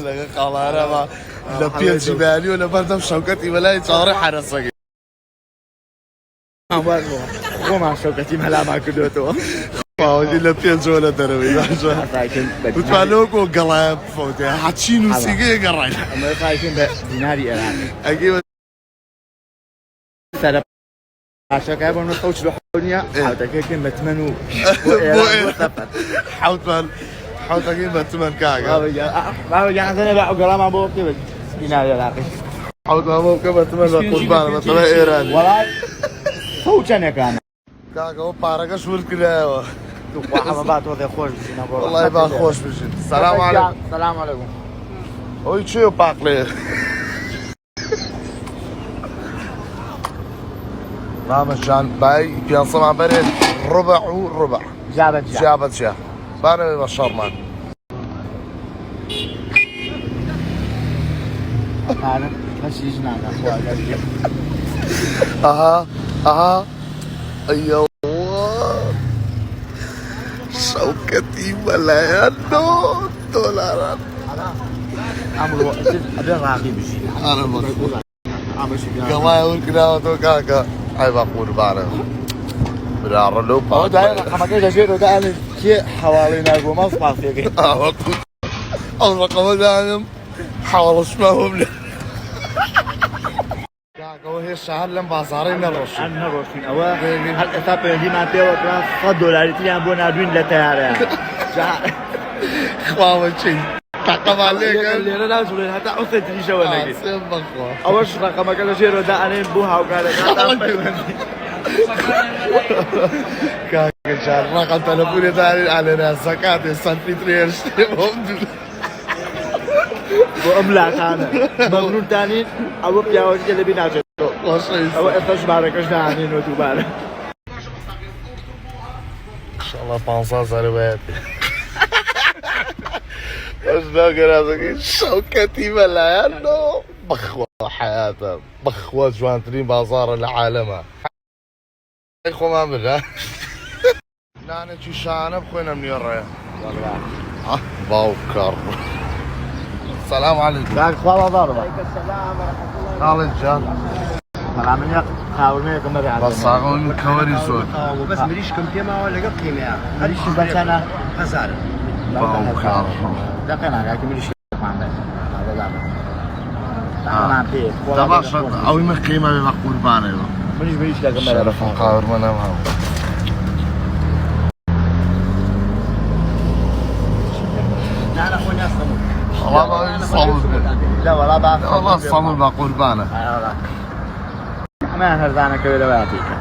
لەگە قاڵارەوە لە پێنجی بەیانی و لە بەردەم شەوکەتی بەلای چاوەڕێ حرەسەکەی خۆمان شەوکەتی مەلامان کردوێتەوە باوەدی لە پێنجەوە لە دەرەوەی باشە وتوانەوە کۆ گەڵایە بفەوتێ هەچین و سیگەیە گەڕای ئەمە فایشن بە دیناری ئێران ئەگەی سەرە پاشەکە بۆ نە قەوچ نییە حوتەکەکەن بە تمەن و حوتەکەی بە تمەن کاگە باوەگیانزانێ بە ئەوگەڵامان بۆ بکە بە دیناری عێراقی حوتەوە بکە بە تمەن بە قوربانە بە تەمە ئێرانی وەڵای قەوچەنێکانە کاکەەوە پارەکەش ورد کردایەوە ئەمە با تۆ دێ خۆش بژینە بۆ وەڵای با خۆش بژین سەلام عەلەیکوم سەلام عەلەیکوم ئەوی چێ پاقلێ رامەجان بای پیاسەمان بەرێن ڕوبع و ڕوبع جا بە جا بانەوێ بە شەڕمان هەشیش ناکە ئەها ئەها ئەیەوە شەوکەتی بەلایەن دۆلاران ئەمڕۆ ئەبێ ڕاقی بژین گەڵای وەرگراوەتەوە کاکە ئای با قوربانە براڕە لەو ئەمەکەی دەژێتەوە دائێن کێ حەواڵەی ناگۆ ماڵ سپاسێکەی ئەو ڕقەمە دانم حاڵشمەوە بلێ کاکەەوە هێشتا هەر لەم بازاڕی نەڕۆشن نەڕۆشتین ئەوە هەر ئێستا پەیوەندیمان پێوە $100 تریان بۆ نردوین لە تەیارەیە خواوە چی تاقەمان لێگەن لێرە ناچڵێن هەتا ئەو سەتریشەوە نەگەی بەخوا ئەوەش ڕقەمەکە لە ژێرەوە دائەنێن بۆ هاوکارەکان پەیوەندی کاکە جان ڕقەم تەلەفۆنێ دارین ئالێنە زەکاتێ سەرفیترێ هێرشتێ بۆم دوو بۆ ئەم لاکانە مەمنونتانین ئەوە پیاوەکە لەبی ناچێتەوە ئەوە ئێستا ژمارەکەش داهانێنەوە دووبارە ئینشاڵڵا 500 وایەت بەس ناگەرازەکەی شەوکەتی بەلایەنەوە بەخوا حەیاتە بەخوا جوانترین بازاڕە لە عالەمە خۆمان بدە نانێکی شانە بخۆینە نیێڕێ باوکەڕ سلام علیکم کاک خوا بازاڕە خاڵت جان بەڵامنیە قاورمەیەکەمە بە ساغۆن کەوەری زۆر بەس مریشکم پێماوە لەگەڵ قیمەیە هەریشی بەچەنە هەزارە باوکەڕ دەقێ ناکاکی مریشکمان دەباشە ئەوی مە قیمە بێ بە قوربانەوە منیش مریشکەکەمە لە قاورمە نەمام والله صمم بە قوربانە ئەمان هەرزانەکەوێ لەوەیاتیکە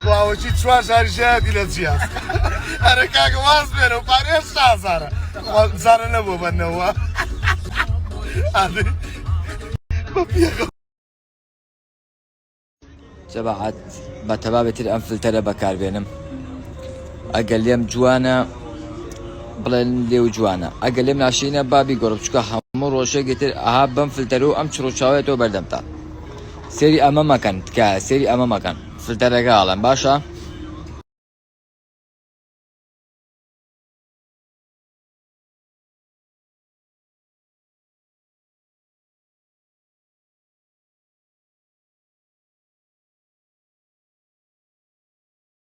واوەچی 4 ژاریشایەتی لە جیاز هەرە کاکە واز بێنە و پارێ 6,000 زارە نەبوو بەنەوە جەماعەت بە تەبابەتر ئەم فلتەرە بەکاربێنم ئەگەر لێم جوانە بڵێن لێو جوانە ئەگەر لێم ناشینە بابی گۆڕ بچکە هەموو ڕۆژێکتر ئاها بەم فلتەر و ئەم چڕۆچاوێتەوە بەردەمتا سێری ئەمە مەکەن تکایە سێری ئەمە مەکەن فلتەرەکە ئاڵێن باشە